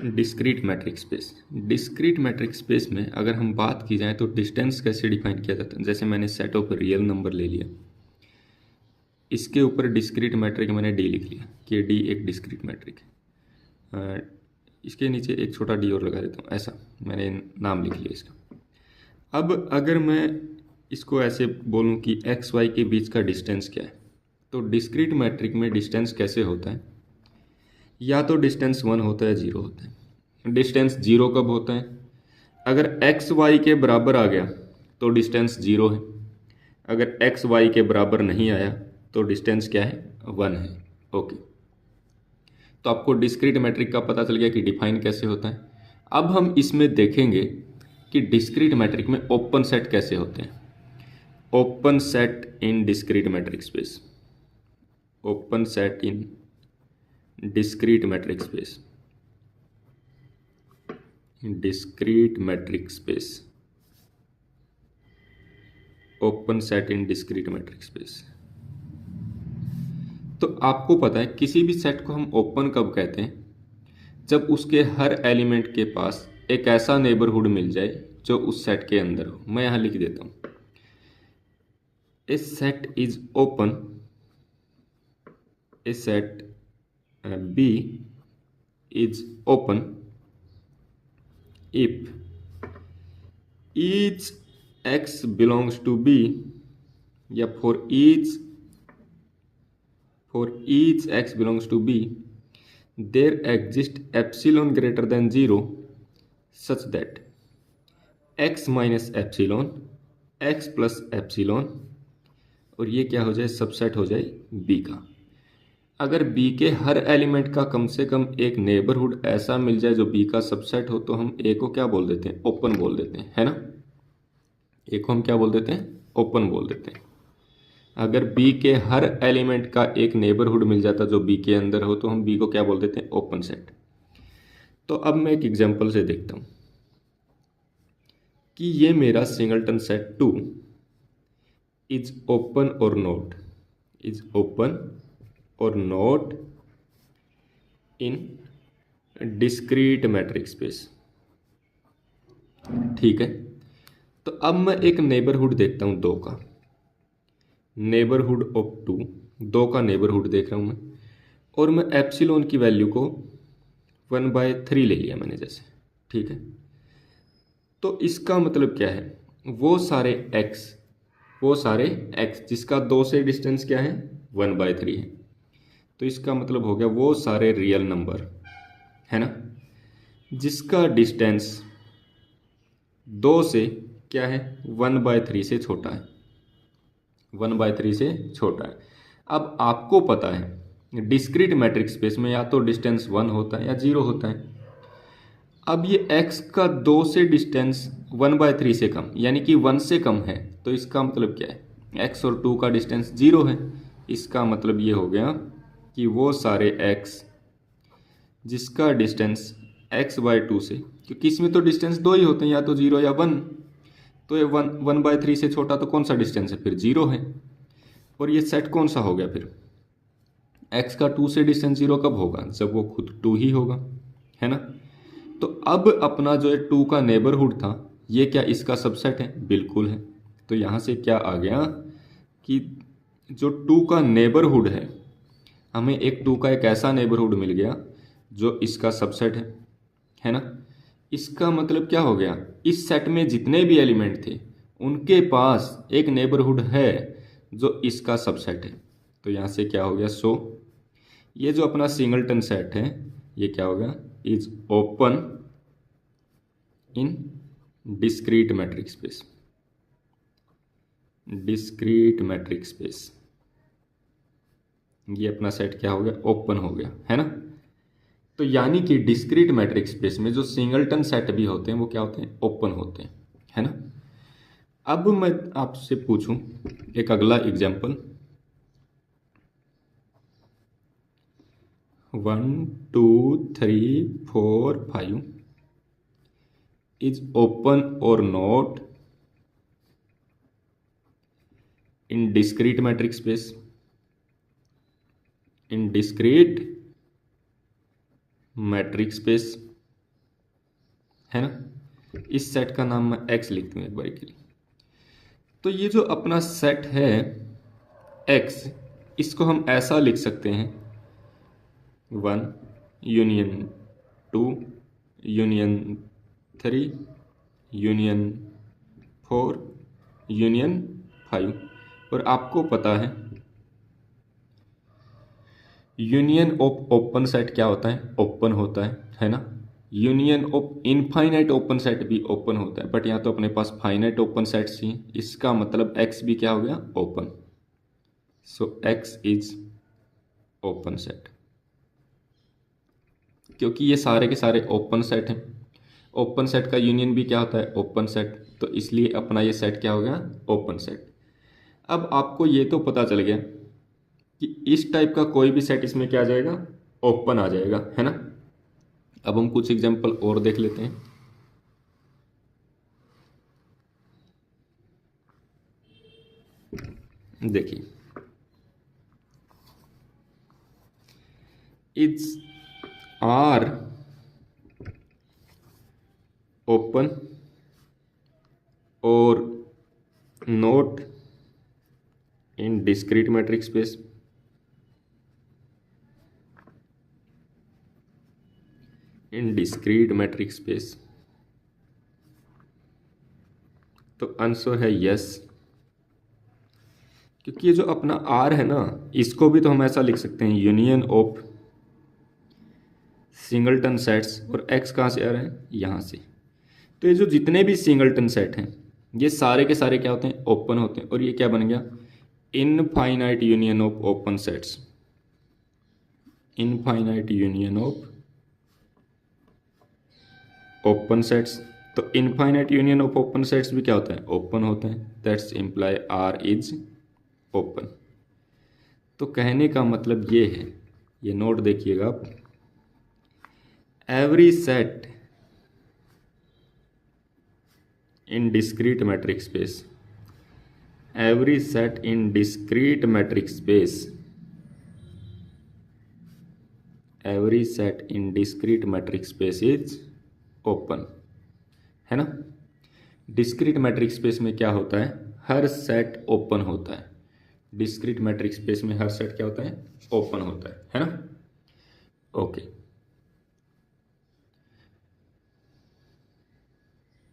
Discrete matric space. Discrete matric space में अगर हम बात की जाए तो डिस्टेंस कैसे डिफाइन किया जाता है। जैसे मैंने सेट ऑफ रियल नंबर ले लिया, इसके ऊपर डिस्क्रीट मैट्रिक मैंने डी लिख लिया कि डी एक डिस्क्रीट मैट्रिक है। इसके नीचे एक छोटा डी और लगा देता हूँ, ऐसा मैंने नाम लिख लिया इसका। अब अगर मैं इसको ऐसे बोलूँ कि एक्स वाई के बीच का डिस्टेंस क्या है, तो डिस्क्रीट मैट्रिक में डिस्टेंस कैसे होता है, या तो डिस्टेंस 1 होता है 0 होता है। डिस्टेंस 0 कब होता है, अगर एक्स वाई के बराबर आ गया तो डिस्टेंस 0 है। अगर एक्स वाई के बराबर नहीं आया तो डिस्टेंस क्या है, 1 है। ओके, तो आपको डिस्क्रीट मैट्रिक का पता चल गया कि डिफाइन कैसे होता है। अब हम इसमें देखेंगे कि डिस्क्रीट मैट्रिक में ओपन सेट कैसे होते हैं। Open set in discrete matric space. Open set in discrete metric space, discrete metric space, open set in discrete metric space। तो आपको पता है किसी भी सेट को हम ओपन कब कहते हैं, जब उसके हर एलिमेंट के पास एक ऐसा नेबरहुड मिल जाए जो उस सेट के अंदर हो। मैं यहां लिख देता हूं, a set is open, a set B is open if each x belongs to B, या for each x belongs to B there exists epsilon greater than 0 such that x minus epsilon x plus epsilon, और ये क्या हो जाए, subset हो जाए B का। अगर B के हर एलिमेंट का कम से कम एक नेबरहुड ऐसा मिल जाए जो B का सबसेट हो, तो हम A को क्या बोल देते हैं, ओपन बोल देते हैं, है ना। A को हम क्या बोल देते हैं, ओपन बोल देते हैं। अगर B के हर एलिमेंट का एक नेबरहुड मिल जाता जो B के अंदर हो, तो हम B को क्या बोल देते हैं, ओपन सेट। तो अब मैं एक एग्जांपल से देखता हूं कि ये मेरा सिंगलटन सेट 2 इज ओपन और नॉट, इज ओपन और not in discrete matric space. ठीक है, तो अब मैं एक नेबरहुड देखता हूं 2 का, नेबरहुड ऑफ 2 का नेबरहुड देख रहा हूं मैं, और मैं एप्सिलॉन की वैल्यू को 1/3 ले लिया मैंने जैसे। ठीक है, तो इसका मतलब क्या है, वो सारे x जिसका 2 से डिस्टेंस क्या है, 1/3 है। तो इसका मतलब हो गया वो सारे रियल नंबर, है ना, जिसका डिस्टेंस 2 से क्या है, 1/3 से छोटा है, 1/3 से छोटा है। अब आपको पता है डिस्क्रीट मैट्रिक स्पेस में या तो डिस्टेंस 1 होता है या 0 होता है। अब ये x का 2 से डिस्टेंस 1/3 से कम, यानी कि 1 से कम है, तो इसका मतलब क्या है, x और 2 का डिस्टेंस 0 है। इसका मतलब ये हो गया कि वो सारे x जिसका डिस्टेंस x/2 से, क्योंकि इसमें तो डिस्टेंस 2 ही होते हैं, या तो 0 या 1, तो ये 1/3 से छोटा तो कौन सा डिस्टेंस है, फिर 0 है। और ये सेट कौन सा हो गया फिर, x का 2 से डिस्टेंस 0 कब होगा, जब वो खुद 2 ही होगा, है ना। तो अब अपना जो 2 का नेबरहुड था, ये क्या इसका सबसेट है, बिल्कुल है। तो यहाँ से क्या आ गया कि जो 2 का नेबरहुड है, हमें एक 2 का एक ऐसा नेबरहुड मिल गया जो इसका सबसेट है ना। इसका मतलब क्या हो गया, इस सेट में जितने भी एलिमेंट थे उनके पास एक नेबरहुड है जो इसका सबसेट है। तो यहाँ से क्या हो गया, सो ये जो अपना सिंगलटन सेट है ये क्या हो गया, is open in discrete matric space, discrete matric space. ये अपना सेट क्या हो गया, ओपन हो गया, है ना। तो यानी कि डिस्क्रीट मैट्रिक स्पेस में जो सिंगलटन सेट भी होते हैं वो क्या होते हैं, ओपन होते हैं, है ना। अब मैं आपसे पूछूं एक अगला एग्जांपल, 1 2 3 4 5 इज ओपन और not in discrete matric space, in discrete matric space है ना। इस सेट का नाम मैं एक्स लिख दूँ एक बार के लिए। तो ये जो अपना सेट है एक्स, इसको हम ऐसा लिख सकते हैं 1 यूनियन 2 यूनियन 3 यूनियन 4 यूनियन 5। और आपको पता है यूनियन ऑफ ओपन सेट क्या होता है, ओपन होता है ना। Union of infinite open set भी ओपन होता है, बट यहाँ तो अपने पास फाइनाइट ओपन सेट्स ही, इसका मतलब एक्स भी क्या हो गया, open. So x is open set, क्योंकि ये सारे के सारे ओपन सेट हैं। ओपन सेट का यूनियन भी क्या होता है, ओपन सेट, तो इसलिए अपना ये सेट क्या हो गया, ओपन सेट। अब आपको ये तो पता चल गया कि इस टाइप का कोई भी सेट इसमें क्या आ जाएगा, ओपन आ जाएगा, है ना। अब हम कुछ एग्जांपल और देख लेते हैं। देखिए, इज आर ओपन और नोट इन डिस्क्रीट मैट्रिक स्पेस। इन डिस्क्रीट मैट्रिक स्पेस, तो आंसर है यस, क्योंकि ये जो अपना आर है ना, इसको भी तो हम ऐसा लिख सकते हैं यूनियन ऑफ सिंगलटन सेट्स, और एक्स कहाँ से आ रहा है, यहाँ से। तो ये जो जितने भी सिंगलटन सेट हैं ये सारे के सारे क्या होते हैं, ओपन होते हैं। और ये क्या बन गया, infinite union of open sets. Infinite union of open sets, तो infinite union of open sets भी क्या होता है, ओपन होते हैं। That's imply R is open. तो कहने का मतलब ये है, ये नोट देखिएगा आप, every set in discrete metric space, every set in discrete metric space, every set in discrete metric space is open, है ना। डिस्क्रीट मैट्रिक स्पेस में क्या होता है, हर सेट ओपन होता है। डिस्क्रीट मैट्रिक स्पेस में हर सेट क्या होता है, ओपन होता है ना। ओके।